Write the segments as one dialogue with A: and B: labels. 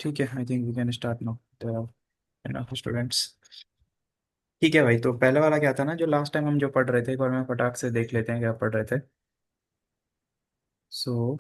A: ठीक है, I think we can start now. Enough students. ठीक है भाई, तो पहले वाला क्या था ना, जो लास्ट टाइम हम जो पढ़ रहे थे, एक बार मैं फटाक से देख लेते हैं क्या पढ़ रहे थे। सो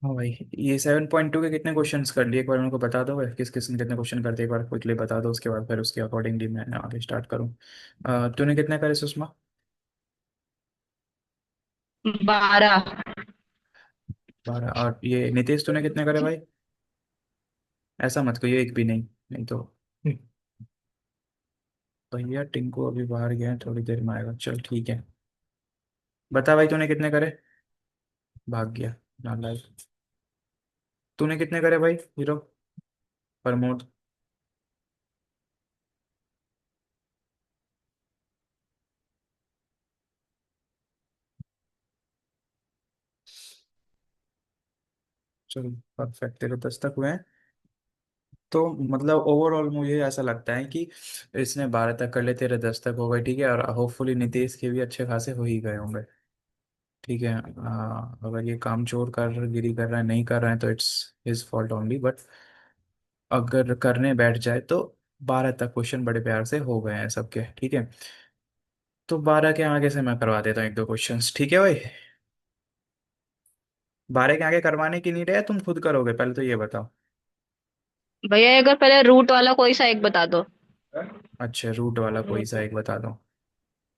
A: हाँ भाई, ये 7.2 के कितने क्वेश्चंस कर लिए, एक बार मेरे को बता दो भाई, किस किस ने कितने क्वेश्चन करते एक बार क्विकली बता दो, उसके बाद फिर उसके अकॉर्डिंगली मैं आगे स्टार्ट करूँ। तूने कितने करे सुषमा?
B: 12।
A: 12। और ये नितेश तूने कितने करे भाई? ऐसा मत कहिए एक भी नहीं, नहीं तो भैया टिंकू अभी बाहर गया है, थोड़ी देर में आएगा, चल ठीक है। बता भाई तूने कितने करे? भाग गया नालायक। तूने कितने करे भाई हीरो? प्रमोद? चल परफेक्ट, तेरे 10 तक हुए हैं। तो मतलब ओवरऑल मुझे ऐसा लगता है कि इसने 12 तक कर ले, तेरे 10 तक हो गए, ठीक है, और होपफुली नितेश के भी अच्छे खासे हो ही गए होंगे। ठीक है, अगर ये काम चोर कर गिरी कर रहा है, नहीं कर रहा है, तो it's his fault only, but अगर करने बैठ जाए तो 12 तक क्वेश्चन बड़े प्यार से हो गए हैं सबके, ठीक है। तो 12 के आगे से मैं करवा देता हूँ एक दो क्वेश्चंस, ठीक है भाई। 12 के आगे करवाने की नीड है या तुम खुद करोगे, पहले तो ये बताओ।
B: भैया अगर पहले रूट वाला कोई सा एक बता दो।
A: अच्छा, रूट वाला कोई सा एक बता दो।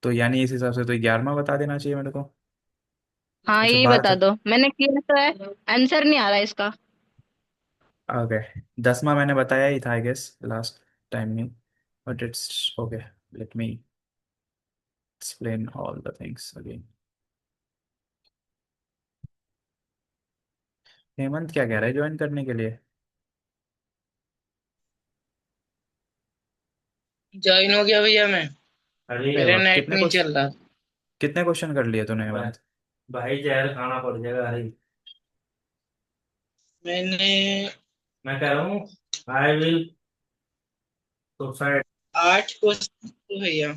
A: तो यानी इस हिसाब से तो 11वां बता देना चाहिए मेरे को।
B: हाँ
A: अच्छा,
B: यही
A: 12
B: बता
A: तक।
B: दो, मैंने किया तो है। आंसर नहीं आ रहा इसका।
A: ओके। 10वां मैंने बताया ही था आई गेस लास्ट टाइम में, but it's okay. Let me explain all the things again. Hemant क्या कह रहा है ज्वाइन करने के लिए?
C: ज्वाइन हो गया भैया मैं।
A: अरे
C: मेरा
A: वाह,
C: नेट
A: कितने
C: नहीं
A: क्वेश्चन,
C: चल रहा।
A: कितने क्वेश्चन कर लिए तूने हेमंत? भाई जहर खाना पड़ जाएगा, अरे।
C: मैंने
A: मैं कह रहा हूँ आई विल सुसाइड।
C: 8 क्वेश्चन तो भैया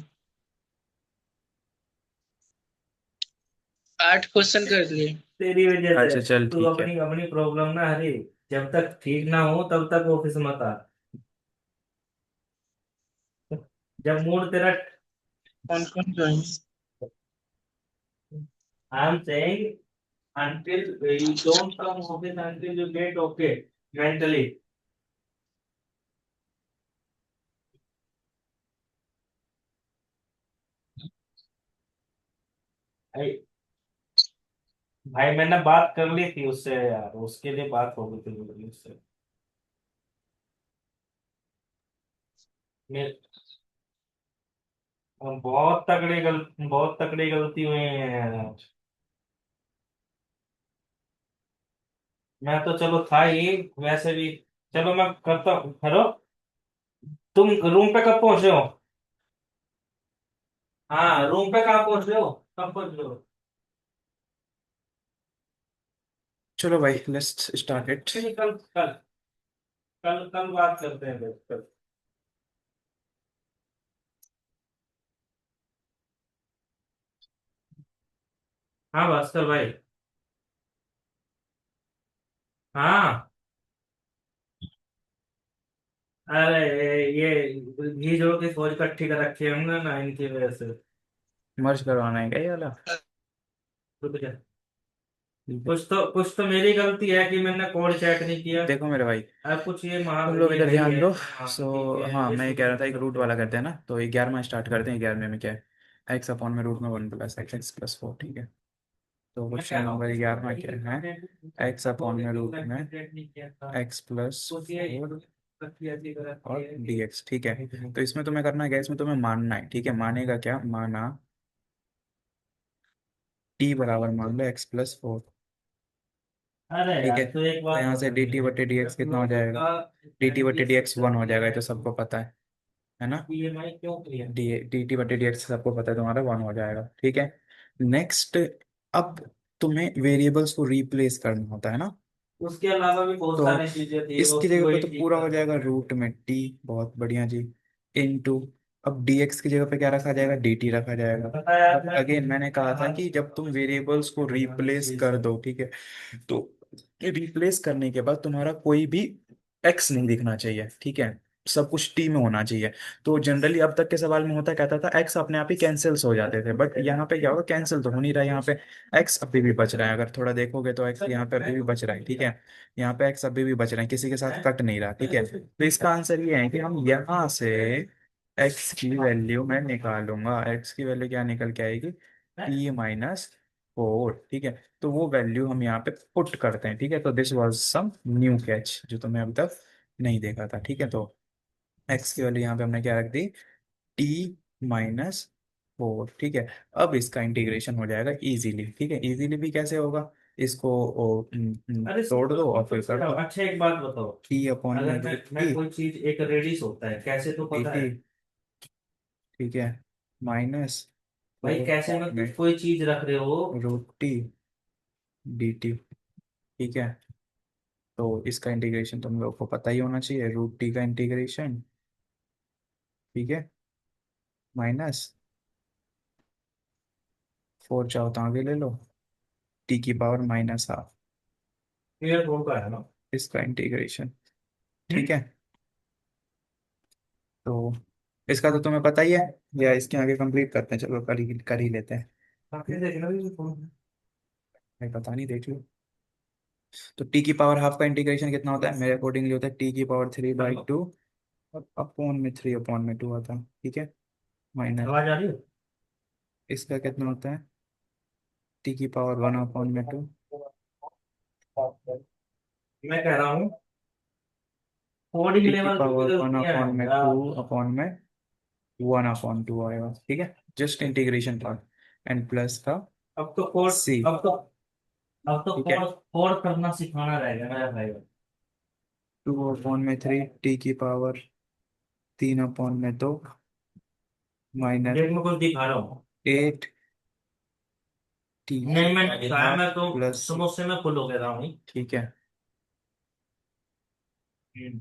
C: 8 क्वेश्चन कर लिए।
A: तेरी वजह से, अच्छा चल तू ठीक है, अपनी अपनी प्रॉब्लम ना हरी। जब तक ठीक ना हो तब तक ऑफिस मत आ। जब मूड तेरा,
C: कौन कौन join?
A: I am saying, until you don't come office until you get okay mentally. भाई, भाई मैंने बात कर ली थी उससे यार, उसके लिए बात हो गई थी मेरी उससे। मैं बहुत तगड़ी गलती हुई है यार। मैं तो चलो था ही वैसे भी। चलो मैं करता हूँ, हेलो। तुम रूम पे कब पहुंच रहे हो? हाँ, रूम पे कहाँ पहुंच रहे हो? कब पहुंच रहे हो? चलो भाई, लेट्स स्टार्ट इट। कल कल कल कल बात करते हैं फिर, कल। हाँ भास्कर भाई। हाँ। अरे ये घी की फौज इकट्ठी कर रखी है हमने ना, इनकी वजह से मर्ज करवाना है क्या ये वाला? रुक जा। कुछ तो मेरी गलती है कि मैंने कॉल चेक नहीं किया, देखो मेरे भाई। अब कुछ ये तुम लोग इधर ध्यान दो। सो हाँ, मैं ये कह रहा था एक रूट वाला करते हैं ना, तो 11वां स्टार्ट करते हैं। 11वें में क्या है? एक्स अपॉन में रूट में 1 + x x + 4, ठीक है। तो क्वेश्चन नंबर 11 क्या है, एक्स अपॉन में रूट में एक्स प्लस और dx, ठीक है। तो इसमें तुम्हें करना क्या है, इसमें तुम्हें मानना है, ठीक है। मानेगा क्या, माना t बराबर मान लो x+4,
D: अरे
A: ठीक
D: यार
A: है।
D: तो एक
A: तो
D: बात
A: यहाँ से
D: बता
A: डी
D: मुझे।
A: टी बटे डी एक्स कितना हो
D: लोगों
A: जाएगा,
D: का
A: डी टी बटे डी एक्स
D: एप्लीकेशन
A: 1 हो जाएगा, ये
D: है,
A: तो सबको पता है ना।
D: ईएमआई क्यों क्लियर?
A: डी टी बटे डी एक्स सबको पता है, तुम्हारा 1 हो जाएगा, ठीक है। नेक्स्ट, अब तुम्हें वेरिएबल्स को रिप्लेस करना होता है ना।
D: उसके अलावा भी बहुत
A: तो
D: सारी चीजें थी,
A: इसकी
D: उसकी
A: जगह पे
D: वही
A: तो
D: ठीक
A: पूरा हो
D: कर
A: जाएगा रूट में टी, बहुत बढ़िया जी, इनटू, अब dx की जगह पे क्या रखा जाएगा, dt रखा जाएगा।
D: बताया
A: अब
D: आपने।
A: अगेन मैंने कहा था कि जब तुम वेरिएबल्स को रिप्लेस कर दो, ठीक है, तो रिप्लेस करने के बाद तुम्हारा कोई भी x नहीं दिखना चाहिए, ठीक है, सब कुछ t में होना चाहिए। तो जनरली अब तक के सवाल में होता कहता था x अपने आप ही कैंसिल्स हो जाते थे, बट यहाँ पे क्या होगा, कैंसिल तो हो नहीं रहा है, यहाँ पे x अभी भी बच रहा है, अगर थोड़ा देखोगे तो x यहाँ पे अभी भी बच रहा है, ठीक है। यहाँ पे x अभी भी बच रहे हैं, किसी के साथ कट नहीं रहा, ठीक है। तो इसका आंसर ये है कि हम यहाँ से x की वैल्यू मैं निकालूंगा, x की वैल्यू क्या निकल के आएगी, p-4, ठीक है। तो वो वैल्यू हम यहाँ पे पुट करते हैं, ठीक है। तो this was some new catch जो तुमने अभी तक नहीं देखा था, ठीक है। तो x की वैल्यू यहाँ पे हमने क्या रख दी, t-4, ठीक है। अब इसका इंटीग्रेशन हो जाएगा इजीली, ठीक है। इजीली भी कैसे होगा, इसको
D: अरे
A: तोड़ दो और फिर कर दो,
D: अच्छा एक बात बताओ,
A: t अपॉन में
D: अगर
A: रूट
D: मैं
A: टी
D: कोई चीज एक रेडिस होता है कैसे तो
A: डी
D: पता
A: टी,
D: है।
A: ठीक है, माइनस
D: भाई कैसे में कुछ कोई चीज रख रहे हो।
A: रूट टी डी टी, ठीक है। तो इसका इंटीग्रेशन तुम लोग को पता ही होना चाहिए, रूट टी का इंटीग्रेशन, ठीक है, माइनस 4 चाहो तो आगे ले लो, टी की पावर -12,
D: क्लियर कौन का है ना।
A: इसका इंटीग्रेशन, ठीक है। तो इसका तो तुम्हें पता ही है, या इसके आगे कंप्लीट करते हैं, चलो कर ही लेते हैं।
D: काफी देखना भी कौन है।
A: भाई पता नहीं, देख लो। तो टी की पावर हाफ का इंटीग्रेशन कितना होता है, मेरे अकॉर्डिंगली होता है टी की पावर 3/2, अपॉन में 3 अपॉन में 2 आता है, ठीक है, माइनस,
D: आवाज आ रही है।
A: इसका कितना होता है, टी की पावर 1/2,
D: मैं कह रहा हूँ कोडिंग
A: टी की
D: लेवल पे भी
A: पावर वन
D: गलतियां
A: अपॉन
D: हैं
A: में
D: यार।
A: 2/1/2 आएगा, ठीक है, just integration part, and plus का
D: अब तो कोड
A: सी, ठीक है,
D: कोड कोड करना सिखाना रहेगा मेरा भाई।
A: 2/3 टी की पावर 3/2 माइनस
D: देख मैं कुछ दिखा रहा हूँ।
A: 8 टी की
D: नहीं मैंने दिखाया,
A: पावर
D: मैं तो
A: प्लस,
D: समोसे में फुल हो गया था वही।
A: ठीक है।
D: हम्म।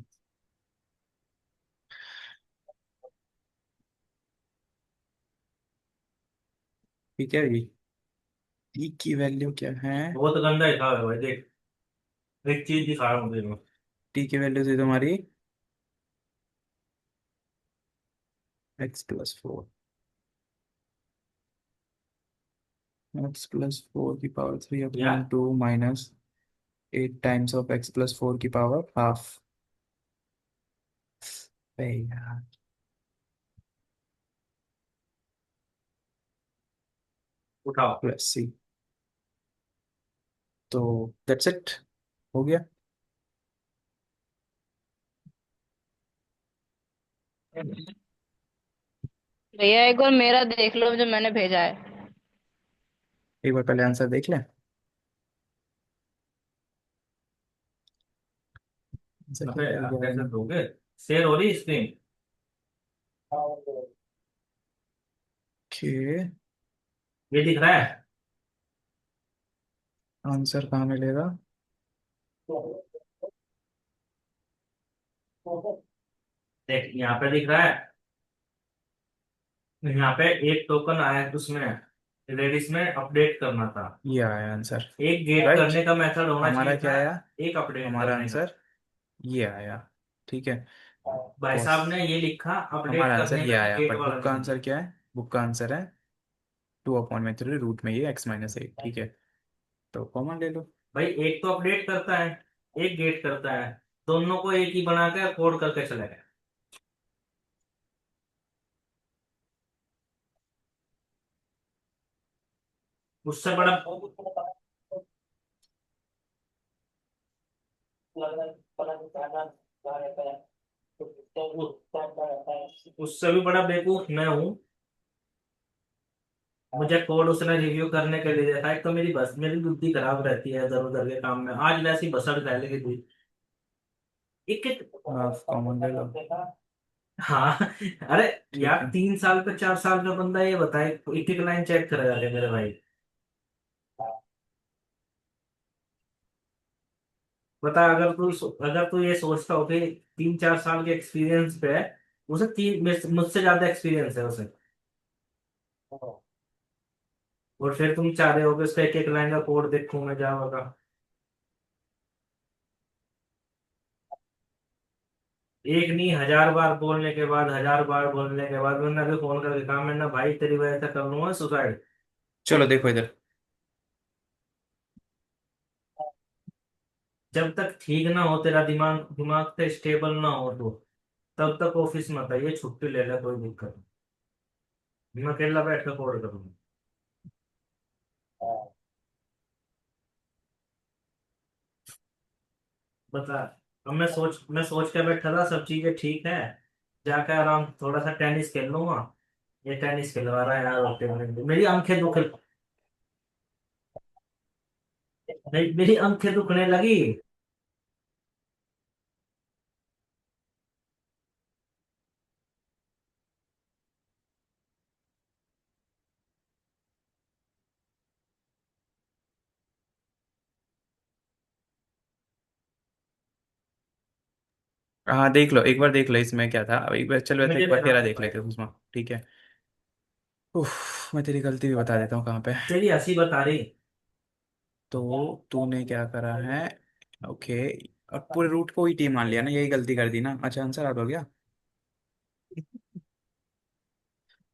A: ठीक है जी, टी की वैल्यू क्या है,
D: बहुत गंदा दिखा है भाई देख। एक चीज दिखा रहा हूँ तेरे को।
A: टी की वैल्यू थी तुम्हारी x+4, x+4 की पावर थ्री
D: यार
A: upon two minus 8 times of x+4 की पावर हाफ, यार,
D: उठाओ।
A: प्लस सी, तो दैट्स इट, हो गया।
B: भैया एक बार मेरा देख लो जो मैंने भेजा है।
A: एक बार पहले आंसर देख लें, आंसर
D: अबे
A: क्या
D: यार
A: है,
D: कैसे दोगे। शेयर हो रही स्क्रीन।
A: कि
D: ये दिख रहा है।
A: आंसर कहाँ मिलेगा,
D: देख यहाँ पे दिख रहा है। यहाँ पे एक टोकन आया है उसमें रेडिस में अपडेट करना था।
A: ये आया आंसर,
D: एक गेट
A: राइट।
D: करने का मेथड होना
A: हमारा
D: चाहिए
A: क्या
D: था।
A: आया,
D: एक अपडेट
A: हमारा
D: करने का।
A: आंसर ये आया, ठीक है।
D: भाई
A: कॉस,
D: साहब ने ये लिखा अपडेट
A: हमारा आंसर
D: करने
A: ये
D: का
A: आया,
D: गेट
A: बट
D: वाला
A: बुक का
D: नहीं
A: आंसर
D: लिखा।
A: क्या है, बुक का आंसर है 2/3 रूट में ये x-8, ठीक है। तो कॉमन ले लो,
D: भाई एक तो अपडेट करता है, एक गेट करता है। दोनों को एक ही बना के कोड करके चले गए। उससे बड़ा उससे भी बड़ा बेवकूफ मैं हूँ। मुझे कोड उसने रिव्यू करने के लिए देखा। एक तो मेरी बुद्धि खराब रहती है इधर उधर के काम में, आज वैसी बसड़ फैल गई थी। एक एक
A: हाफ कॉमन ले लो।
D: हाँ। अरे
A: ठीक
D: यार,
A: है।
D: 3 साल का 4 साल का बंदा ये बताए, एक एक लाइन चेक करेगा क्या मेरे भाई? बता, अगर तू ये सोचता हो कि 3 4 साल के एक्सपीरियंस पे है, उसे मुझसे ज्यादा एक्सपीरियंस है उसे। और फिर तुम चाह रहे हो कि उसका एक एक लाइन का कोड देखूं मैं जावा का? एक नहीं, 1000 बार बोलने के बाद, 1000 बार बोलने के बाद मैंने अभी फोन करके कहा, मैंने भाई तेरी वजह से कर लूंगा सुसाइड।
A: चलो देखो इधर।
D: जब तक ठीक ना हो तेरा दिमाग, दिमाग से स्टेबल ना हो तो तब तक ऑफिस मत आइए, छुट्टी ले ले, कोई दिक्कत नहीं, मैं अकेला बैठ कर कोड करूंगा। बता। अब मैं सोच के बैठा था सब चीजें ठीक है, जाकर आराम थोड़ा सा टेनिस खेल लूंगा। ये टेनिस खिलवा रहा है यार होते हुए। मेरी आंखें दुखने लगी।
A: हाँ देख लो, एक बार देख लो इसमें क्या था। अब एक बार चलो ऐसा
D: मुझे
A: एक बार
D: देखा,
A: तेरा देख लेते हैं उसमें। ठीक है। उफ, मैं तेरी गलती भी बता देता हूँ कहाँ पे।
D: तेरी हंसी बता रही।
A: तो तूने क्या करा है? ओके। और पूरे रूट को ही टी मान लिया ना, यही गलती कर दी ना। अच्छा, आंसर आउट हो गया।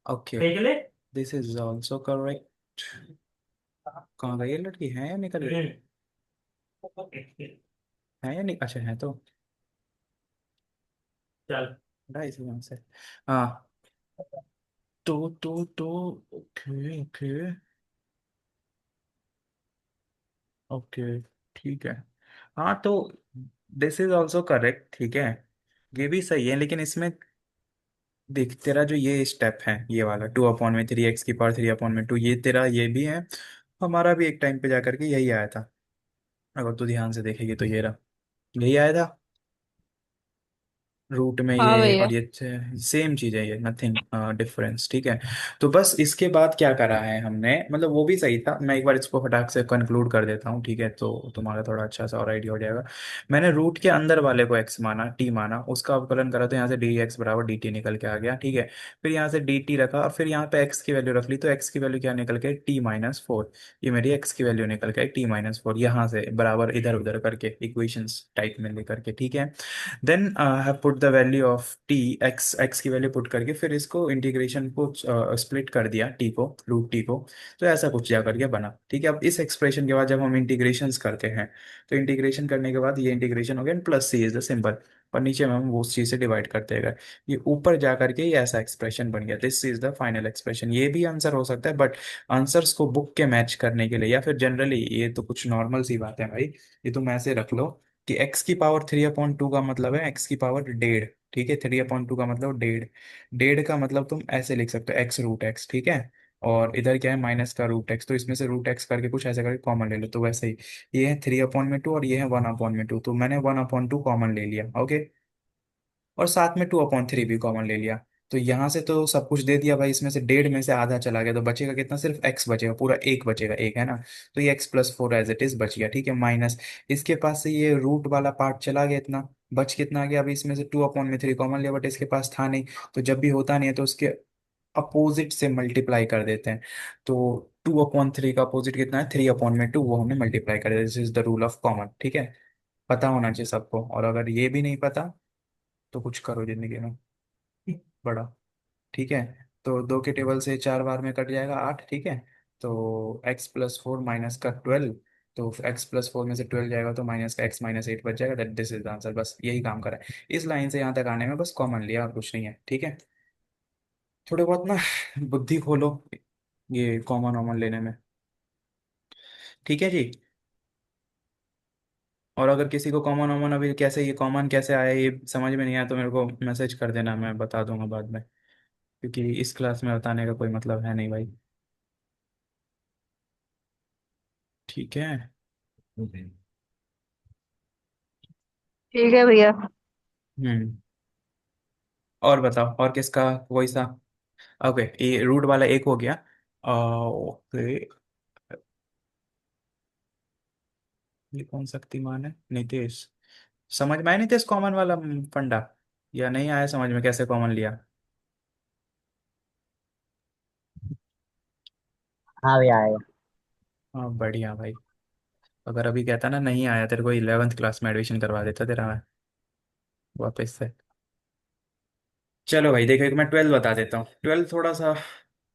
A: ओके।
D: देख ले।
A: This is also correct. कहाँ गई ये लड़की? है या निकल गई?
D: हम्म।
A: है या नहीं? अच्छा है तो।
D: चल।
A: ढाई से यहाँ से। हाँ। तो ओके ओके ओके। ठीक है। हाँ तो दिस इज ऑल्सो करेक्ट। ठीक है, ये भी सही है, लेकिन इसमें देख तेरा जो ये स्टेप है, ये वाला 2/3 x⁻³ ये तेरा ये भी है। हमारा भी एक टाइम पे जाकर के यही आया था। अगर तू ध्यान से देखेगी तो ये रहा, यही आया था रूट में
B: हाँ
A: ये।
B: भैया।
A: और ये सेम चीज है, ये नथिंग डिफरेंस। ठीक है। तो बस इसके बाद क्या करा है हमने, मतलब वो भी सही था। मैं एक बार इसको फटाक से कंक्लूड कर देता हूँ, ठीक है, तो तुम्हारा थोड़ा अच्छा सा और आइडिया हो जाएगा। मैंने रूट के अंदर वाले को एक्स माना, टी माना, उसका अवकलन करा तो यहाँ से डी एक्स बराबर डी टी निकल के आ गया। ठीक है। फिर यहाँ से डी टी रखा और फिर यहाँ पे एक्स की वैल्यू रख ली, तो एक्स की वैल्यू क्या निकल के? टी-4। ये मेरी एक्स की वैल्यू निकल के टी-4, यहाँ से बराबर इधर उधर करके इक्वेशंस टाइप में लेकर के। ठीक है। Then have put the value of T, X की वैल्यू पुट करके फिर इसको इंटीग्रेशन को स्प्लिट कर दिया, टी को, रूट टी को। तो ऐसा कुछ जा करके बना। ठीक है। अब इस एक्सप्रेशन के बाद जब हम इंटीग्रेशंस करते हैं, तो इंटीग्रेशन करने के बाद ये इंटीग्रेशन हो गया, plus C is the symbol, और नीचे में हम वो उस चीज से डिवाइड करते गए। ये ऊपर जा करके ये ऐसा एक्सप्रेशन बन गया। This is the final expression. ये भी आंसर हो सकता है, बट आंसर्स को बुक के मैच करने के लिए या फिर जनरली, ये तो कुछ नॉर्मल सी बात है भाई। ये तुम ऐसे रख लो कि x⁻³ का मतलब है x⁻1/2। ठीक है, 3/2 का मतलब 1.5। 1.5 का मतलब तुम ऐसे लिख सकते हो x√x। ठीक है। और इधर क्या है? माइनस का रूट एक्स, तो इसमें से रूट एक्स करके कुछ ऐसे करके कॉमन ले लो, तो वैसे ही ये है 3/2 और ये है 1/2, तो मैंने 1/2 कॉमन ले लिया। ओके। और साथ में 2/3 भी कॉमन ले लिया। तो यहाँ से तो सब कुछ दे दिया भाई, इसमें से 1.5 में से आधा चला गया, तो बचेगा कितना? सिर्फ x बचेगा, पूरा एक बचेगा, एक है ना। तो ये x+4 एज इट इज बच गया। ठीक है। माइनस इसके पास से ये रूट वाला पार्ट चला गया, इतना बच कितना गया? अभी इसमें से 2/3 कॉमन लिया, बट इसके पास था नहीं। तो जब भी होता नहीं है तो उसके अपोजिट से मल्टीप्लाई कर देते हैं। तो 2/3 का अपोजिट कितना है? 3/2, वो हमने मल्टीप्लाई कर दिया। This is the rule of common. ठीक है। पता होना चाहिए सबको, और अगर ये भी नहीं पता तो कुछ करो जिंदगी में बड़ा। ठीक है। तो 2 के टेबल से 4 बार में कट जाएगा 8। ठीक है। तो x+4 माइनस का 12, तो x+4 में से 12 जाएगा तो माइनस का x-8 बच जाएगा। That this is the answer. बस यही काम करा है इस लाइन से यहाँ तक आने में, बस कॉमन लिया और कुछ नहीं है। ठीक है। थोड़े बहुत ना बुद्धि खोलो ये कॉमन वॉमन लेने में। ठीक है जी। और अगर किसी को कॉमन वॉमन अभी कैसे ये कॉमन कैसे आया ये समझ में नहीं आया तो मेरे को मैसेज कर देना, मैं बता दूंगा बाद में, क्योंकि इस क्लास में बताने का कोई मतलब है नहीं भाई। ठीक है।
B: ठीक है भैया।
A: हम्म। और बताओ और किसका वही सा। ओके, ये रूट वाला एक हो गया। ओके, ये कौन शक्तिमान है, नीतीश। समझ में आया नीतीश कॉमन वाला फंडा, या नहीं आया समझ में कैसे कॉमन लिया।
E: हाँ भैया आएगा।
A: हाँ बढ़िया भाई। अगर अभी कहता ना नहीं आया तेरे को 11th क्लास में एडमिशन करवा देता तेरा मैं वापस से। चलो भाई देखो, एक मैं 12 बता देता हूँ। 12 थोड़ा सा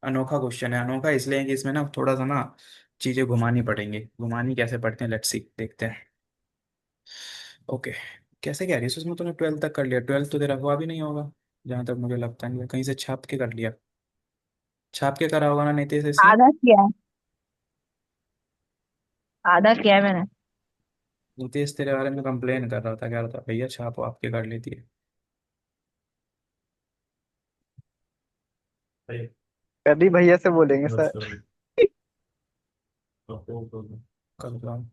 A: अनोखा क्वेश्चन है, अनोखा इसलिए कि इसमें ना थोड़ा सा ना चीजें घुमानी पड़ेंगी, घुमानी कैसे पड़ते हैं लेट्स सी, देखते हैं। ओके, कैसे कह रही है उसमें तूने 12 तक कर लिया, 12 तो तेरा हुआ भी नहीं होगा जहां तक मुझे लगता है, कहीं से छाप के कर लिया, छाप के करा होगा ना नीतीश इसने।
B: आधा किया है, आधा किया है मैंने।
A: नीतीश तेरे बारे में कंप्लेन कर रहा था, कह रहा था भैया छाप आपके कर लेती है।
E: कभी भैया से बोलेंगे
D: बस
E: सर।
D: करो।
A: कर रहा हूँ।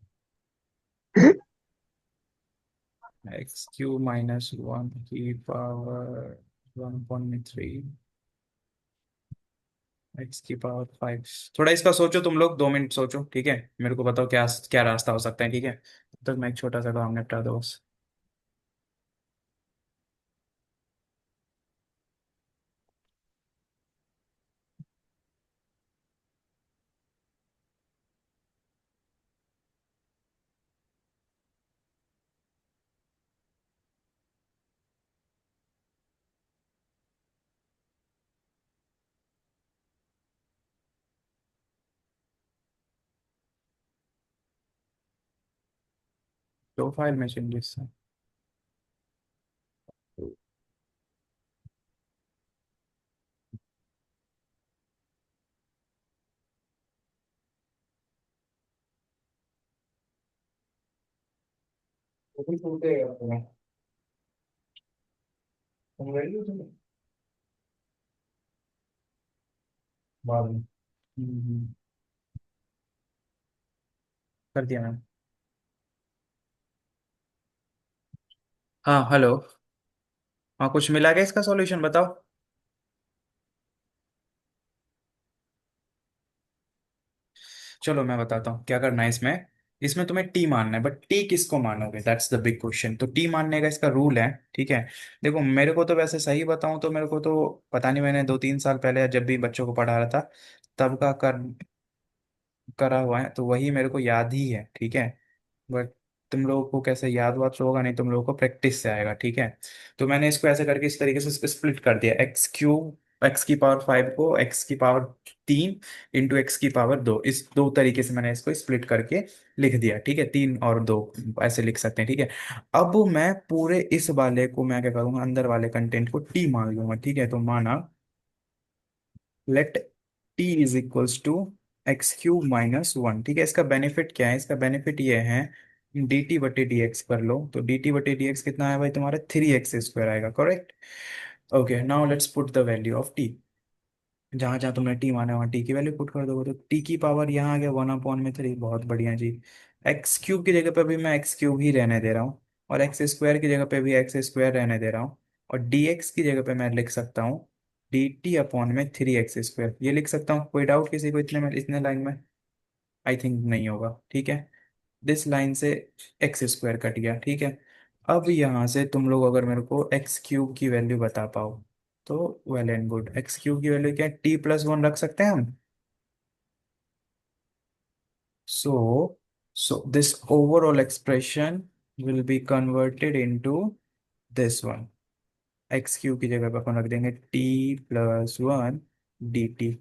A: x³ - 1 की पावर 1/3, x⁵। थोड़ा इसका सोचो तुम लोग, 2 मिनट सोचो ठीक है, मेरे को बताओ क्या क्या रास्ता हो सकता है, ठीक है तब तक मैं एक छोटा सा काम निपटा दो बस। दो फाइल में चेंजेस है। वो भी टूटेगा तुम्हें, तुम रेडी हो तुम बाद में। कर दिया मैम। हाँ हेलो। हाँ कुछ मिला क्या इसका सॉल्यूशन बताओ। चलो मैं बताता हूँ क्या करना है इसमें। इसमें तुम्हें टी मानना है, बट टी किसको मानोगे, दैट्स द बिग क्वेश्चन। तो टी मानने का इसका रूल है, ठीक है। देखो मेरे को तो वैसे सही बताऊं तो मेरे को तो पता नहीं, मैंने 2-3 साल पहले जब भी बच्चों को पढ़ा रहा था तब का करा हुआ है, तो वही मेरे को याद ही है, ठीक है। बट तुम लोगों को कैसे याद वाद तो होगा नहीं, तुम लोगों को प्रैक्टिस से आएगा, ठीक है। तो मैंने इसको ऐसे करके इस तरीके से स्प्लिट कर दिया, x³ x⁵ को x⁵ इंटू x⁵ 2, इस दो तरीके से मैंने इसको स्प्लिट करके लिख दिया, ठीक है। 3 और 2 ऐसे लिख सकते हैं, ठीक है। अब मैं पूरे इस वाले को मैं क्या करूंगा, अंदर वाले कंटेंट को टी मान लूंगा, ठीक है। तो माना let t is equals to x³ - 1, ठीक है। इसका बेनिफिट क्या है, इसका बेनिफिट ये है dt/dx कर लो, तो dt/dx कितना है भाई तुम्हारा 3x² आएगा, correct. Okay now let's put the value of t, जहां जहां तुमने टी माना वहां टी की वैल्यू पुट कर दोगे, तो टी की पावर यहाँ आ गया 1/3, बहुत बढ़िया जी। x³ की जगह पे भी मैं x³ ही रहने दे रहा हूँ, और x² की जगह पे भी x² रहने दे रहा हूँ, और dx की जगह पे मैं लिख सकता हूँ dt/3x², ये लिख सकता हूँ। कोई डाउट किसी को इतने में, इतने लाइन में। आई थिंक नहीं होगा, ठीक है। दिस लाइन से x² कट गया, ठीक है। अब यहाँ से तुम लोग अगर मेरे को x³ की वैल्यू बता पाओ तो वेल एंड गुड। x³ की वैल्यू क्या है, t+1 रख सकते हैं हम। So so this overall expression will be converted into this one. x³ की जगह पे अपन रख देंगे t+1 dt।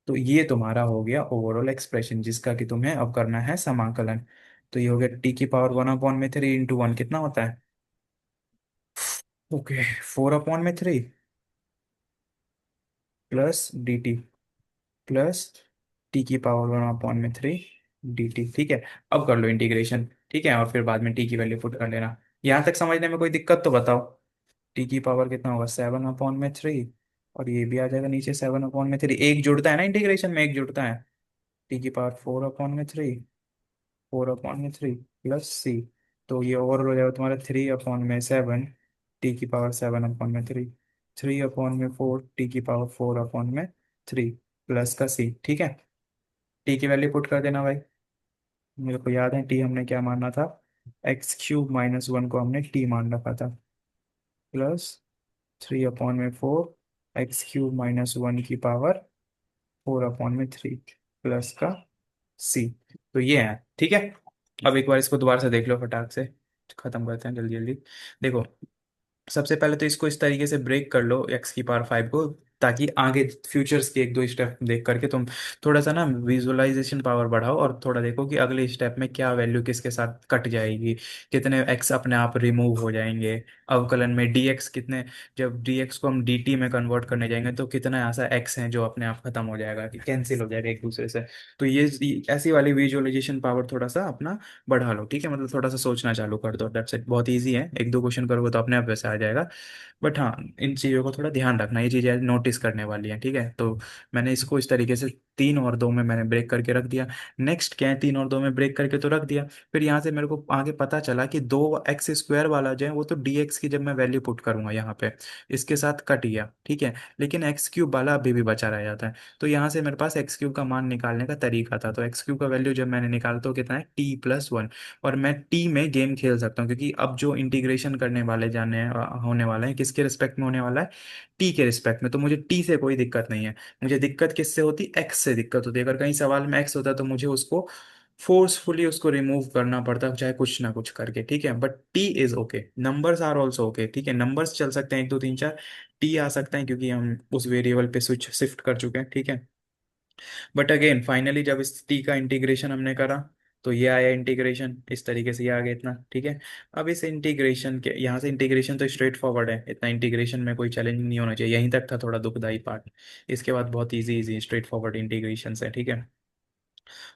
A: तो ये तुम्हारा हो गया ओवरऑल एक्सप्रेशन, जिसका कि तुम्हें अब करना है समाकलन। तो ये हो गया t⁵ 1/3 इंटू 1 कितना होता है, okay 4/3 plus dt plus t⁵ 1/3 dt, ठीक है। अब कर लो इंटीग्रेशन, ठीक है, और फिर बाद में टी की वैल्यू पुट कर लेना। यहाँ तक समझने में कोई दिक्कत तो बताओ। टी की पावर कितना होगा, 7/3, और ये भी आ जाएगा नीचे 7/3, एक जुड़ता है ना इंटीग्रेशन में, एक जुड़ता है। टी की पावर 4/3, 4/3 प्लस सी, तो ये ओवरऑल हो जाएगा तुम्हारा 3/7, टी की पावर 7/3, 3/4, टी की पावर 4/3 प्लस का सी। ठीक है, टी की वैल्यू पुट कर देना भाई। मेरे को याद है टी हमने क्या माना था, x³ - 1 को हमने टी मान रखा था, प्लस 3/4, x³ - 1 की पावर 4/3 प्लस का सी। तो ये है, ठीक है। अब एक बार इसको दोबारा से देख लो फटाक से, खत्म करते हैं जल्दी जल्दी। देखो, सबसे पहले तो इसको इस तरीके से ब्रेक कर लो x⁵ को, ताकि आगे फ्यूचर्स के एक दो स्टेप देख करके तुम थोड़ा सा ना विजुअलाइजेशन पावर बढ़ाओ, और थोड़ा देखो कि अगले स्टेप में क्या वैल्यू किसके साथ कट जाएगी, कितने x अपने आप रिमूव हो जाएंगे अवकलन में, dx कितने, जब dx को हम dt में कन्वर्ट करने जाएंगे तो कितना ऐसा x है जो अपने आप खत्म हो जाएगा, कि कैंसिल हो जाएगा एक दूसरे से। तो ये ऐसी वाली विजुअलाइजेशन पावर थोड़ा सा अपना बढ़ा लो, ठीक है, मतलब थोड़ा सा सोचना चालू कर दो, दैट्स इट। बहुत इजी है, एक दो क्वेश्चन करोगे तो अपने आप वैसे आ जाएगा। बट हाँ, इन चीज़ों को थोड़ा ध्यान रखना, ये चीज़ें नोटिस करने वाली हैं, ठीक है। तो मैंने इसको इस तरीके से 3 और 2 में मैंने ब्रेक करके रख दिया। नेक्स्ट क्या है, 3 और 2 में ब्रेक करके तो रख दिया, फिर यहाँ से मेरे को आगे पता चला कि 2x² वाला जो है वो तो dx की जब मैं वैल्यू पुट करूंगा यहाँ पे, इसके साथ कट गया, ठीक है, लेकिन x³ वाला अभी भी बचा रह जाता है। तो यहाँ से मेरे पास x³ का मान निकालने का तरीका था, तो x³ का वैल्यू जब मैंने निकाला तो कितना है, t+1। और मैं टी में गेम खेल सकता हूँ, क्योंकि अब जो इंटीग्रेशन करने वाले होने वाले हैं, किसके रिस्पेक्ट में होने वाला है, टी के रिस्पेक्ट में, तो मुझे टी से कोई दिक्कत नहीं है। मुझे दिक्कत किससे होती, एक्स से दिक्कत होती है। अगर कहीं सवाल में एक्स होता तो मुझे उसको फोर्सफुली उसको रिमूव करना पड़ता, चाहे कुछ ना कुछ करके, ठीक है। But T is okay, numbers are also okay, ठीक है, नंबर्स चल सकते हैं 1 2 3 4, टी आ सकता है क्योंकि हम उस वेरिएबल पे स्विच शिफ्ट कर चुके हैं, ठीक है। बट अगेन फाइनली जब इस टी का इंटीग्रेशन हमने करा तो ये आया इंटीग्रेशन, इस तरीके से ये आ गया इतना, ठीक है। अब इस इंटीग्रेशन के यहाँ से इंटीग्रेशन तो स्ट्रेट फॉरवर्ड है, इतना इंटीग्रेशन में कोई चैलेंज नहीं होना चाहिए, यहीं तक था थोड़ा दुखदाई पार्ट। इसके बाद बहुत easy easy straight forward integration है, ठीक है।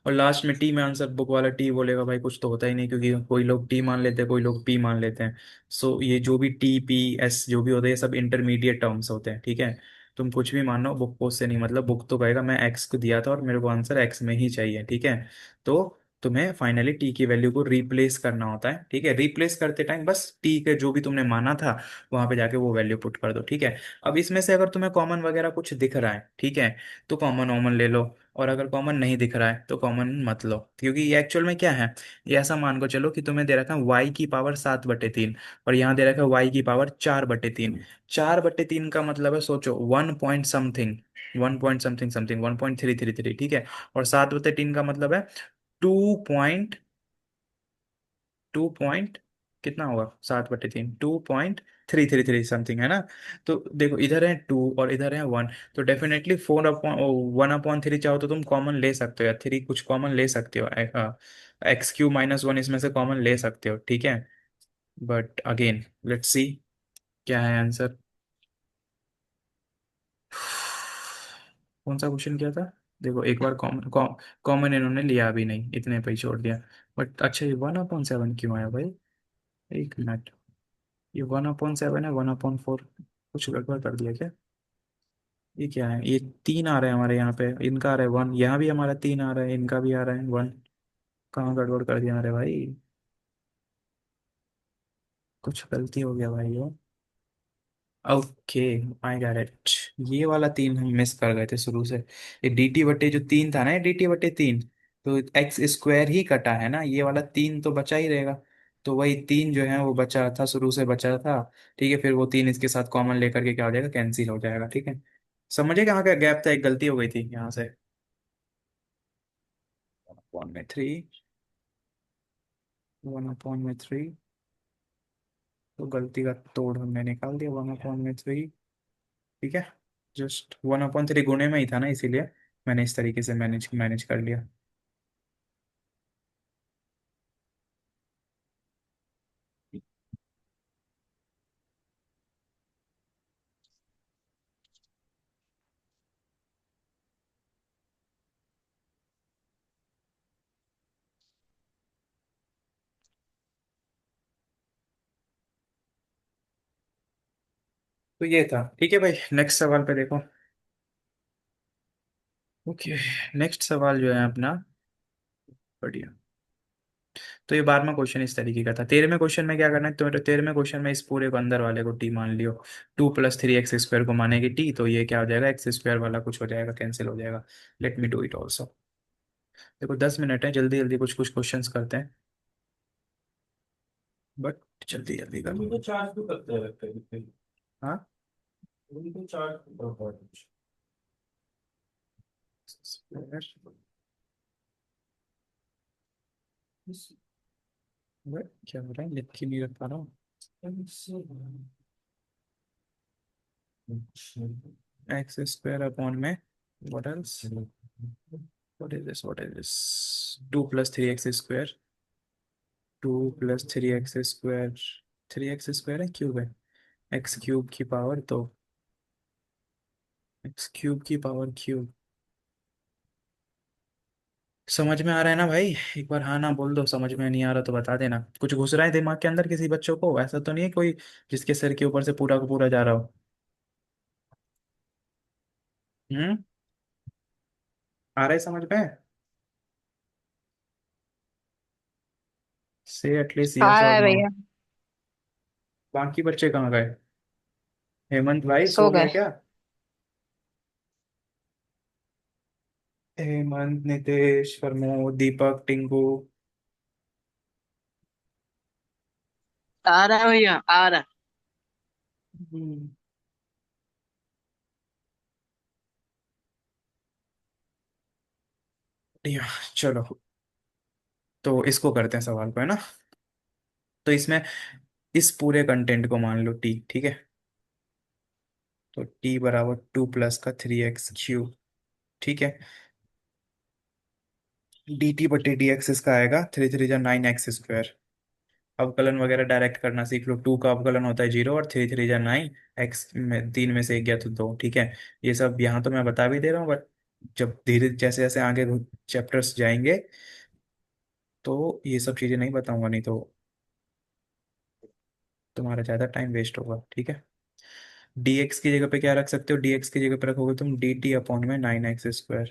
A: और लास्ट में टी में आंसर बुक वाला टी बोलेगा भाई, कुछ तो होता ही नहीं, क्योंकि कोई लोग टी मान लेते हैं, कोई लोग पी मान लेते हैं। सो ये जो भी टी पी एस जो भी होते हैं, ये सब इंटरमीडिएट टर्म्स होते हैं, ठीक है। तुम कुछ भी मानो, बुक को उससे नहीं मतलब, बुक तो कहेगा मैं एक्स को दिया था और मेरे को आंसर एक्स में ही चाहिए, ठीक है। तो तुम्हें फाइनली टी की वैल्यू को रिप्लेस करना होता है, ठीक है। रिप्लेस करते टाइम बस टी के जो भी तुमने माना था वहां पे जाके वो वैल्यू पुट कर दो, ठीक है। अब इसमें से अगर तुम्हें कॉमन वगैरह कुछ दिख रहा है, ठीक है, तो कॉमन वॉमन ले लो, और अगर कॉमन नहीं दिख रहा है तो कॉमन मत लो, क्योंकि ये एक्चुअल में क्या है, ये ऐसा मान को चलो कि तुम्हें दे रखा है y⁵ और यहाँ दे रखा है y⁴ 4/3 का मतलब है, सोचो 1 point something, 1 point something something 1.333, ठीक है। और 7/3 का मतलब है 2 पॉइंट कितना होगा, 7/3 2.333 समथिंग, है ना। तो देखो इधर है 2 और इधर है 1, तो डेफिनेटली 1/3 चाहो तो तुम कॉमन ले सकते हो, या 3 कुछ कॉमन ले सकते हो, x³ - 1 इसमें से कॉमन ले सकते हो, ठीक है। बट अगेन लेट्स सी क्या है आंसर। कौन सा क्वेश्चन किया था, देखो एक बार कॉमन कॉमन इन्होंने लिया भी नहीं, इतने पे ही छोड़ दिया। बट अच्छा, ये 1/7 क्यों आया भाई, 1 मिनट, ये 1/7 है, 1/4 कुछ गड़बड़ कर दिया क्या। ये क्या है, ये 3 आ रहे हैं हमारे यहाँ पे, इनका आ रहा है 1, यहाँ भी हमारा 3 आ रहा है, इनका भी आ रहा है 1। कहाँ गड़बड़ कर दिया हमारे भाई, कुछ गलती हो गया भाई वो। ओके, आई गॉट इट, ये वाला 3 हम मिस कर गए थे शुरू से। ये dt/, जो 3 था ना, ये dt/3, तो x² ही कटा है ना, ये वाला 3 तो बचा ही रहेगा। तो वही 3 जो है वो बचा था, शुरू से बचा था, ठीक है। फिर वो 3 इसके साथ कॉमन लेकर के क्या हो जाएगा, कैंसिल हो जाएगा, ठीक है। समझे कहाँ का गैप था, एक गलती हो गई थी यहाँ से। 1/3, 1/3, तो गलती का तोड़ हमने निकाल दिया, 1/3, ठीक है। जस्ट 1/3 गुणे में ही था ना, इसीलिए मैंने इस तरीके से मैनेज मैनेज कर लिया। तो ये था, ठीक है भाई। नेक्स्ट सवाल पे देखो। ओके, नेक्स्ट सवाल जो है अपना, बढ़िया। तो ये 12वां क्वेश्चन इस तरीके का था। 13वें क्वेश्चन में क्या करना है, तो 13वें क्वेश्चन में इस पूरे को अंदर वाले को टी मान लियो। 2 + 3x² को मानेगी टी, तो ये क्या हो जाएगा, x² वाला कुछ हो जाएगा, कैंसिल हो जाएगा। Let me do it also. देखो 10 मिनट है, जल्दी जल्दी कुछ कुछ क्वेश्चंस करते हैं, बट जल्दी जल्दी कर लो।
D: उनको चार्ज भी करते हैं लगता है।
A: हाँ,
D: उनको चार्ज करता है कुछ।
A: क्या हो रहा है, लिख के नहीं रख पा रहा हूँ। x² में what else, what is this 2 + 3x², 2 + 3x², 3x² है, क्यूब है, x³ की पावर, तो x³ की पावर क्यूब। समझ में आ रहा है ना भाई, एक बार हाँ ना बोल दो, समझ में नहीं आ रहा तो बता देना। कुछ घुस रहा है दिमाग के अंदर किसी बच्चों को, ऐसा तो नहीं है कोई जिसके सिर के ऊपर से पूरा का पूरा जा रहा हो। हम्म, आ रहा है समझ में, से एटलीस्ट
B: आ
A: यस
B: रहा
A: और
B: है
A: नो।
B: भैया।
A: बाकी बच्चे कहाँ गए, हेमंत भाई
B: सो
A: सो गया
B: गए।
A: क्या। हेमंत, नितेश, प्रमोद, दीपक, टिंकू।
C: आ रहा है भैया, आ रहा है।
A: हम्म, बढ़िया। चलो, तो इसको करते हैं सवाल को, है ना। तो इसमें इस पूरे कंटेंट को मान लो टी, ठीक है। तो टी बराबर 2 + 3x³ ठीक है। dt/dx इसका आएगा 3 3 9x²। अवकलन वगैरह डायरेक्ट करना सीख लो। 2 का अवकलन होता है 0, और 3 3 9, एक्स में 3 में से एक गया तो 2, ठीक है। ये सब यहाँ तो मैं बता भी दे रहा हूँ, बट जब धीरे जैसे जैसे आगे चैप्टर्स जाएंगे तो ये सब चीज़ें नहीं बताऊंगा, नहीं तो तुम्हारा ज़्यादा टाइम वेस्ट होगा, ठीक है। dx की जगह पे क्या रख सकते हो, dx की जगह पे रखोगे तुम dt/9x²,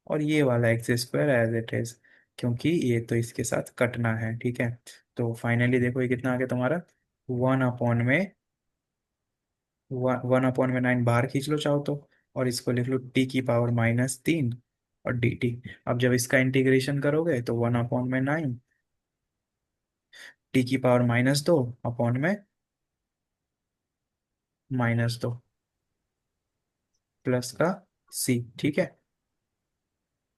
A: और ये वाला x² एज इट इज, क्योंकि ये तो इसके साथ कटना है, ठीक है। तो फाइनली देखो ये कितना आ गया तुम्हारा, 1/9 बाहर खींच लो चाहो तो, और इसको लिख लो t⁻³ और dt। अब जब इसका इंटीग्रेशन करोगे तो 1/9 t⁻², अपॉन में -2 प्लस का c, ठीक है।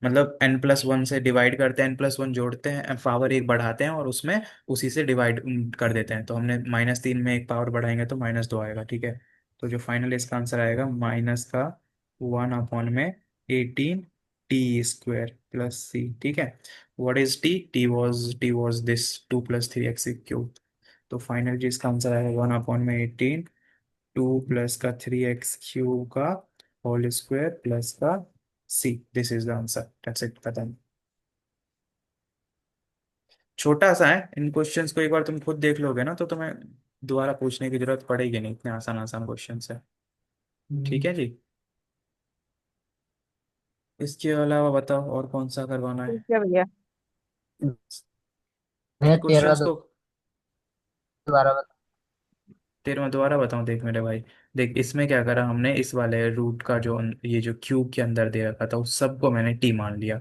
A: मतलब n+1 से डिवाइड करते हैं, n+1 जोड़ते हैं, पावर एक बढ़ाते हैं, और उसमें उसी से डिवाइड कर देते हैं। तो हमने -3 में एक पावर बढ़ाएंगे तो -2 आएगा, ठीक है। तो जो फाइनल इसका आंसर आएगा माइनस का 1/18 t² प्लस c, ठीक है। What is t, t was this 2 + 3x³ तो फाइनल जी इसका आंसर आएगा 1/18 2 + 3x³ का होल स्क्वायर प्लस का C. This is the answer, that's it, खत्म। छोटा सा है, इन क्वेश्चंस को एक बार तुम खुद देख लोगे ना तो तुम्हें दोबारा पूछने की जरूरत पड़ेगी नहीं, इतने आसान आसान क्वेश्चन है, ठीक है जी। इसके अलावा बताओ और कौन सा करवाना
B: ठीक
A: है
B: है भैया।
E: भैया
A: इन
E: 13
A: क्वेश्चंस को।
E: दोबारा
A: तेरे मैं दोबारा बताऊं, देख मेरे भाई, देख इसमें क्या करा हमने, इस वाले रूट का जो ये जो क्यूब के अंदर दे रखा था उस सबको मैंने टी मान लिया।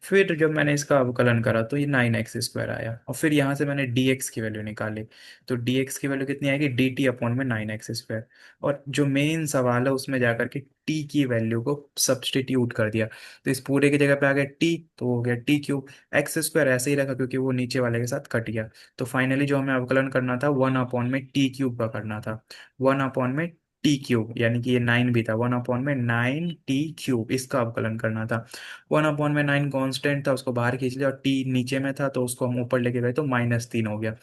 A: फिर जब मैंने इसका अवकलन करा तो ये 9x² आया, और फिर यहाँ से मैंने dx की वैल्यू निकाली। तो dx की वैल्यू कितनी आएगी, dt/9x²। और जो मेन सवाल है उसमें जाकर के टी की वैल्यू को सब्सटीट्यूट कर दिया, तो इस पूरे की जगह पे आ गया टी, तो हो गया t³। x² ऐसे ही रखा क्योंकि वो नीचे वाले के साथ कट गया। तो फाइनली जो हमें अवकलन करना था 1/t³ का करना था। 1/t³ यानी कि ये 9 भी था, 1/9t³ इसका अवकलन करना था। 1/9 कांस्टेंट था, उसको बाहर खींच लिया, और t नीचे में था तो उसको हम ऊपर लेके गए तो -3 हो गया।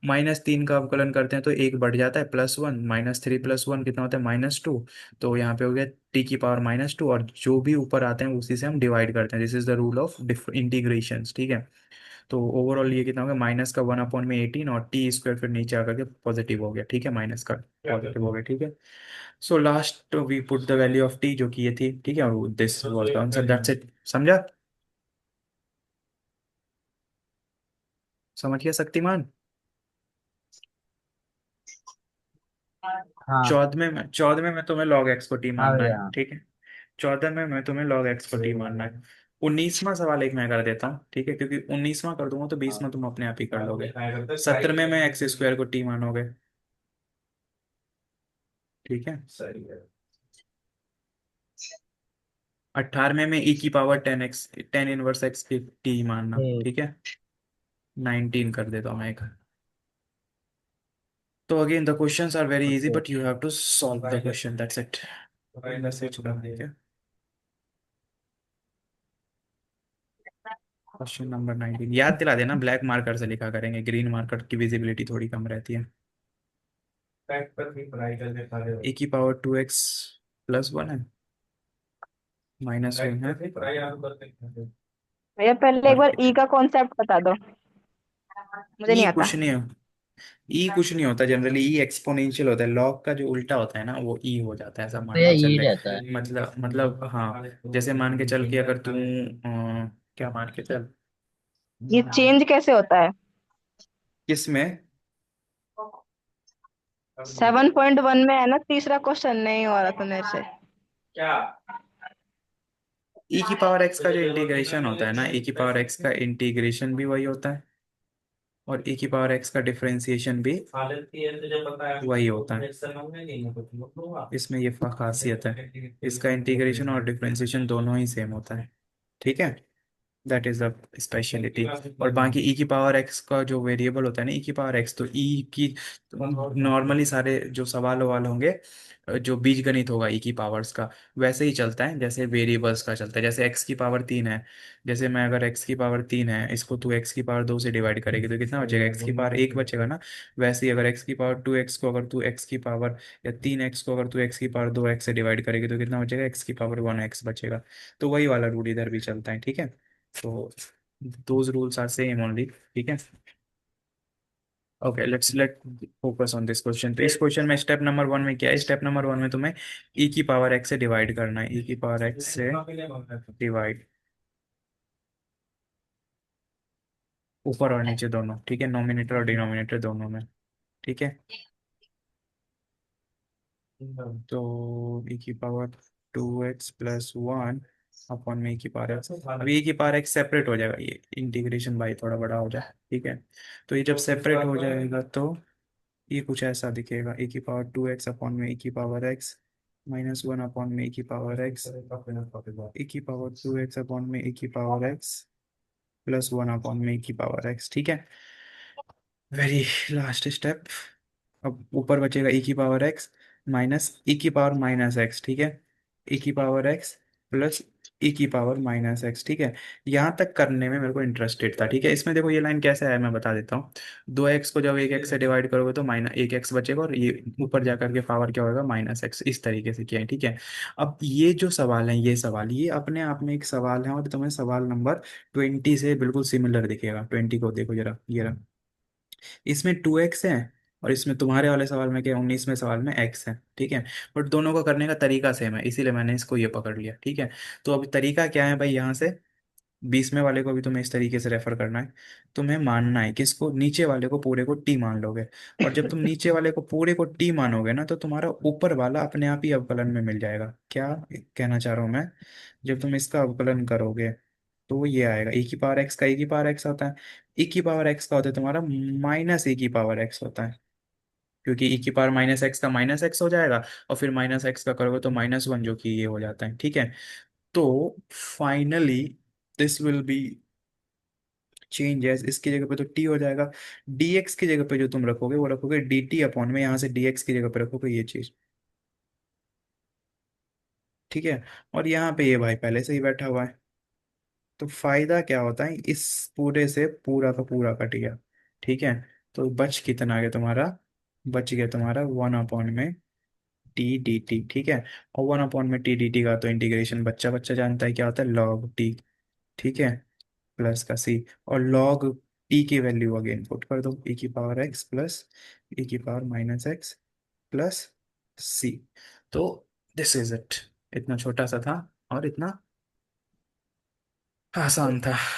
A: -3 का अवकलन करते हैं तो एक बढ़ जाता है +1, -3 + 1 कितना होता है -2। तो यहाँ पे हो गया t⁻², और जो भी ऊपर आते हैं उसी से हम डिवाइड करते हैं। This is the rule of integration, ठीक है। तो ओवरऑल ये कितना हो गया, माइनस का 1/18 और टी स्क्वायर फिर नीचे आकर के पॉजिटिव हो गया, ठीक है, माइनस का पॉजिटिव हो गया, ठीक है। So last we put the value of T, जो कि ये थी, ठीक है, और this was the answer, that's it. समझा? समझ गया शक्तिमान?
E: हाँ।
A: 14वें में तुम्हें लॉग एक्स को टी
E: हाँ
A: मानना
E: भैया
A: है,
E: हाँ।
A: ठीक है। 14वें में तुम्हें लॉग एक्स को टी मानना है। 19वां सवाल एक मैं कर देता हूँ, ठीक है, क्योंकि 19वां कर दूंगा तो 20वां तुम अपने आप ही कर लोगे। 17वें में एक्स स्क्वायर को टी मानोगे, ठीक है। 18वें में ई की पावर 10x, 10 इनवर्स एक्स की टी मानना,
E: ठीक।
A: ठीक है। 19 कर देता हूँ मैं एक। तो again the questions are very easy
E: okay.
A: But you have to solve the question, that's it. Message कर देंगे। क्वेश्चन नंबर 19 याद दिला देना, ब्लैक मार्कर से लिखा करेंगे, ग्रीन मार्कर की विजिबिलिटी थोड़ी कम रहती है। ए की पावर 2x प्लस 1 है, माइनस 1 है,
B: भैया पहले एक
A: और
B: बार ई का कॉन्सेप्ट बता दो, मुझे
A: ई
B: नहीं आता।
A: कुछ नहीं है। ई कुछ नहीं होता, जनरली ई एक्सपोनेंशियल होता है, लॉग का जो उल्टा होता है ना वो ई हो जाता है, ऐसा मान
E: भैया
A: के चल
E: ये
A: ले।
E: रहता है।
A: मतलब हाँ, जैसे मान के चल के अगर तू क्या मान के चल,
B: ये चेंज कैसे होता है?
A: किस में?
B: 7.1 में है ना तीसरा क्वेश्चन, नहीं हो रहा था मेरे से।
A: ई की पावर एक्स का जो इंटीग्रेशन होता है ना, ई की पावर एक्स का इंटीग्रेशन भी वही होता है, और ई की पावर एक्स का डिफरेंशिएशन भी वही होता है। इसमें ये खासियत है, इसका इंटीग्रेशन और डिफरेंशिएशन दोनों ही सेम होता है, ठीक है। That is the speciality. और बाकी ई की पावर एक्स का जो वेरिएबल होता है ना, ई की पावर एक्स, तो ई की नॉर्मली सारे जो सवाल ववाल होंगे, जो बीजगणित होगा ई की पावर्स का, वैसे ही चलता है जैसे वेरिएबल्स का चलता है। जैसे एक्स की पावर 3 है, जैसे मैं अगर एक्स की पावर 3 है, इसको तू एक्स की पावर 2 से डिवाइड करेगी तो कितना बचेगा, एक्स की पावर 1 बचेगा ना। वैसे ही अगर एक्स की पावर 2x को अगर तू एक्स की पावर, या 3x को अगर तू एक्स की पावर 2x से डिवाइड करेगी तो कितना बचेगा, एक्स की पावर 1x बचेगा। तो वही वाला रूल इधर भी चलता है, ठीक है। तो those rules are same only, ठीक है। Okay, let focus on this question. तो इस क्वेश्चन में स्टेप नंबर 1 में क्या है, स्टेप नंबर 1 में तुम्हें ई की पावर एक्स से डिवाइड करना है, ई की पावर एक्स से डिवाइड, ऊपर और नीचे दोनों, ठीक है, नोमिनेटर और डिनोमिनेटर दोनों में, ठीक है। तो ई की पावर 2x+1 अपॉन में ई की पावर एक्स, अभी ई की पावर एक्स सेपरेट हो जाएगा, ये इंटीग्रेशन बाई थोड़ा बड़ा हो जाए, ठीक है। तो ये जब सेपरेट हो जाएगा तो ये कुछ ऐसा दिखेगा, ए की पावर 2x अपॉन में ए की पावर एक्स -1 अपॉन में ए की पावर एक्स, ए की पावर 2x अपॉन में ए की पावर एक्स +1 अपॉन में ए की पावर एक्स, ठीक है। Very last step. अब ऊपर बचेगा e की पावर x माइनस e की पावर -x, ठीक है, e की पावर x प्लस e की पावर -x, ठीक है। यहाँ तक करने में मेरे को इंटरेस्टेड था, ठीक है। इसमें देखो ये लाइन कैसे है मैं बता देता हूँ। 2x को जब 1x से डिवाइड करोगे तो -1x बचेगा, और ये ऊपर जाकर के पावर क्या होगा, -x, इस तरीके से किया है, ठीक है। अब ये जो सवाल है, ये सवाल ये अपने आप में एक सवाल है, और तुम्हें सवाल नंबर 20 से बिल्कुल सिमिलर दिखेगा। 20 को देखो जरा, ये रहा, इसमें 2x है, और इसमें तुम्हारे वाले सवाल में क्या है, 19वें सवाल में x है, ठीक है। बट दोनों को करने का तरीका सेम है, इसीलिए मैंने इसको ये पकड़ लिया, ठीक है। तो अभी तरीका क्या है भाई, यहाँ से 20वें वाले को भी तुम्हें इस तरीके से रेफर करना है। तुम्हें मानना है किसको, नीचे वाले को पूरे को टी मान लोगे, और जब तुम नीचे वाले को पूरे को टी मानोगे ना, तो तुम्हारा ऊपर वाला अपने आप ही अवकलन में मिल जाएगा। क्या कहना चाह रहा हूँ मैं, जब तुम इसका अवकलन करोगे तो वो ये आएगा, e की पावर x का e की पावर x होता है, e की पावर x का होता है तुम्हारा माइनस e की पावर x होता है, क्योंकि e की पावर -x का -x हो जाएगा, और फिर -x का करोगे तो -1, जो कि ये हो जाता है, ठीक है। तो finally this will be changes, इसकी जगह पे तो t हो जाएगा, dx की जगह पे जो तुम रखोगे वो रखोगे dt अपॉन में, यहाँ से dx की जगह पे रखोगे ये चीज, ठीक है। और यहाँ पे ये भाई पहले से ही बैठा हुआ है, तो फायदा क्या होता है, इस पूरे से पूरा का पूरा कट गया, ठीक है। तो बच कितना आ गया तुम्हारा, बच गया तुम्हारा 1 अपॉन में टी डी टी, ठीक है। और 1 अपॉन में टी डी टी का तो इंटीग्रेशन बच्चा बच्चा जानता है क्या होता है, लॉग टी, ठीक है। प्लस का सी, और लॉग टी की वैल्यू अगेन पुट कर दो, ई की पावर एक्स प्लस ई की पावर माइनस एक्स प्लस सी। तो दिस इज इट, इतना छोटा सा था और इतना आसान था।